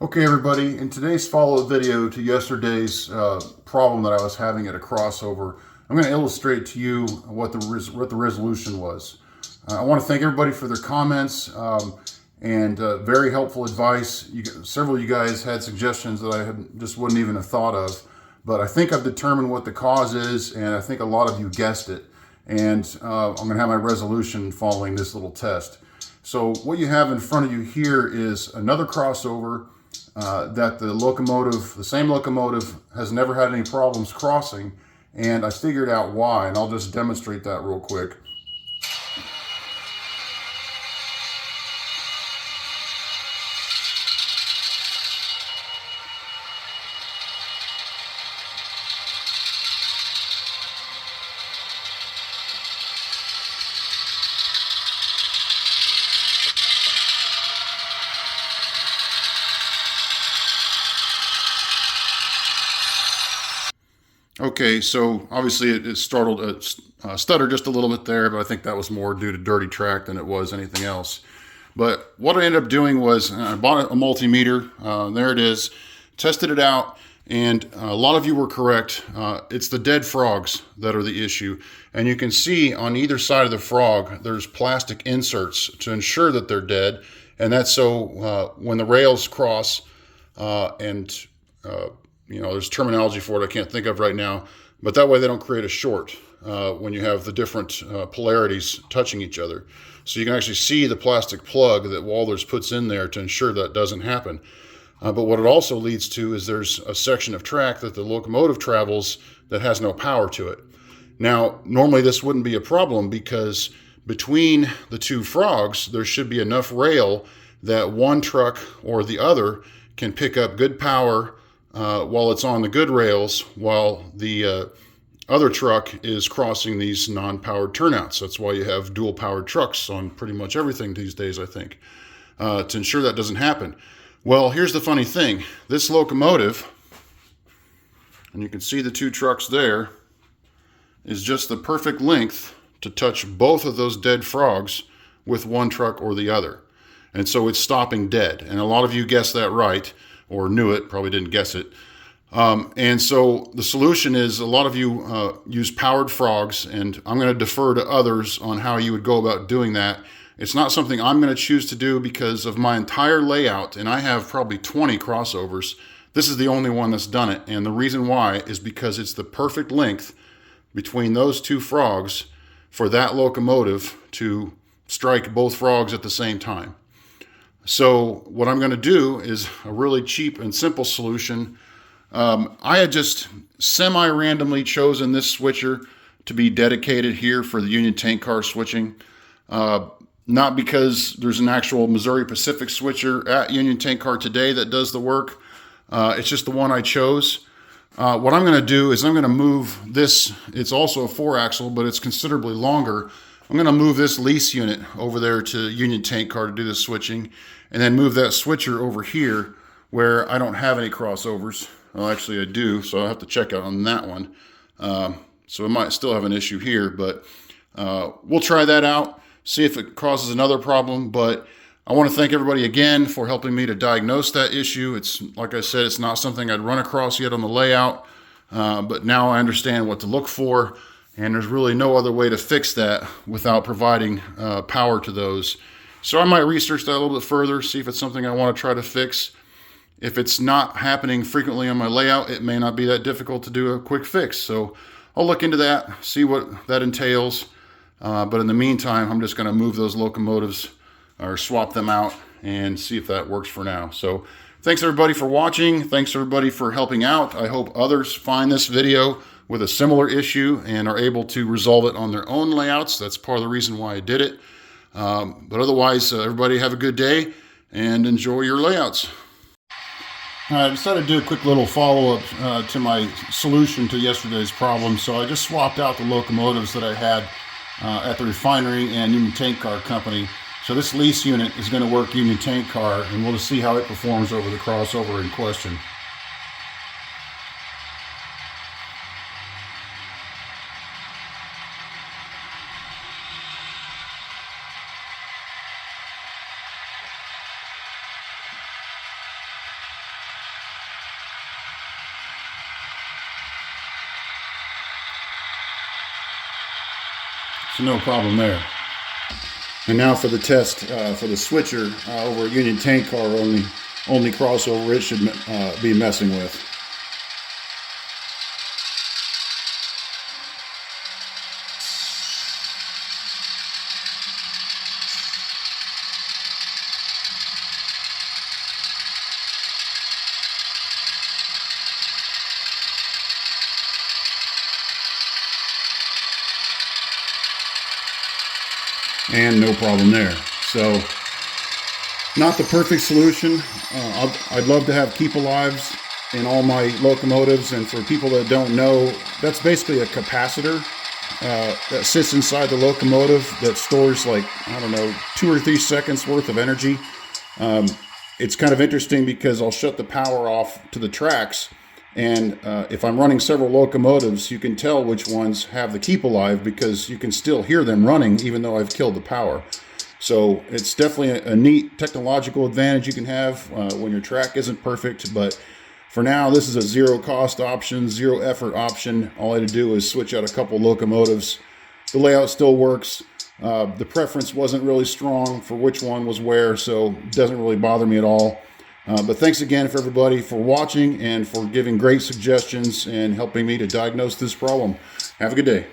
Okay, everybody, in today's follow-up video to yesterday's problem that I was having at a crossover, I'm going to illustrate to you what the resolution was. I want to thank everybody for their comments and very helpful advice. Several of you guys had suggestions that I just wouldn't even have thought of, but I think I've determined what the cause is, and I think a lot of you guessed it. And I'm going to have my resolution following this little test. So what you have in front of you here is another crossover that the same locomotive has never had any problems crossing, and I figured out why, and I'll just demonstrate that real quick. Okay, so obviously it stuttered just a little bit there, but I think that was more due to dirty track than it was anything else. But what I ended up doing was I bought a multimeter. There it is. Tested it out, and a lot of you were correct. It's the dead frogs that are the issue. And you can see on either side of the frog, there's plastic inserts to ensure that they're dead. And that's so when the rails cross there's terminology for it I can't think of right now, but that way they don't create a short when you have the different polarities touching each other. So you can actually see the plastic plug that Walthers puts in there to ensure that doesn't happen. But what it also leads to is there's a section of track that the locomotive travels that has no power to it. Now, normally this wouldn't be a problem because between the two frogs, there should be enough rail that one truck or the other can pick up good power while it's on the good rails, while the other truck is crossing these non-powered turnouts. That's why you have dual-powered trucks on pretty much everything these days, I think, to ensure that doesn't happen. Well, here's the funny thing. This locomotive, and you can see the two trucks there, is just the perfect length to touch both of those dead frogs with one truck or the other. And so it's stopping dead. And a lot of you guessed that right, or knew it, probably didn't guess it. And so the solution is a lot of you use powered frogs, and I'm going to defer to others on how you would go about doing that. It's not something I'm going to choose to do because of my entire layout, and I have probably 20 crossovers. This is the only one that's done it, and the reason why is because it's the perfect length between those two frogs for that locomotive to strike both frogs at the same time. So what I'm going to do is a really cheap and simple solution. I had just semi-randomly chosen this switcher to be dedicated here for the Union tank car switching. Not because there's an actual Missouri Pacific switcher at Union Tank Car today that does the work. It's just the one I chose. What I'm going to do is I'm going to move this. It's also a 4-axle, but it's considerably longer. I'm going to move this lease unit over there to Union Tank Car to do the switching, and then move that switcher over here where I don't have any crossovers. Well, actually I do, so I'll have to check out on that one. So I might still have an issue here, but we'll try that out, see if it causes another problem. But I want to thank everybody again for helping me to diagnose that issue. It's, like I said, it's not something I'd run across yet on the layout, but now I understand what to look for. And there's really no other way to fix that without providing power to those. So I might research that a little bit further, see if it's something I want to try to fix. If it's not happening frequently on my layout, it may not be that difficult to do a quick fix. So I'll look into that, see what that entails. But in the meantime, I'm just going to move those locomotives or swap them out and see if that works for now. So thanks everybody for watching. Thanks everybody for helping out. I hope others find this video with a similar issue and are able to resolve it on their own layouts. That's part of the reason why I did it. But otherwise, everybody have a good day and enjoy your layouts. I decided to do a quick little follow-up to my solution to yesterday's problem. So I just swapped out the locomotives that I had at the refinery and Union Tank Car Company. So this lease unit is going to work Union Tank Car, and we'll just see how it performs over the crossover in question. So no problem there. And now for the test for the switcher over a Union tank car only crossover it should be messing with. And no problem there. So not the perfect solution. I'd love to have keep alives in all my locomotives, and for people that don't know, that's basically a capacitor that sits inside the locomotive that stores, like, I don't know, 2 or 3 seconds worth of energy. It's kind of interesting because I'll shut the power off to the tracks, and if I'm running several locomotives, you can tell which ones have the keep alive because you can still hear them running even though I've killed the power. So it's definitely a neat technological advantage you can have when your track isn't perfect. But for now, this is a zero cost option, zero effort option. All I had to do was switch out a couple locomotives. The layout still works. The preference wasn't really strong for which one was where, so it doesn't really bother me at all. But thanks again for everybody for watching and for giving great suggestions and helping me to diagnose this problem. Have a good day.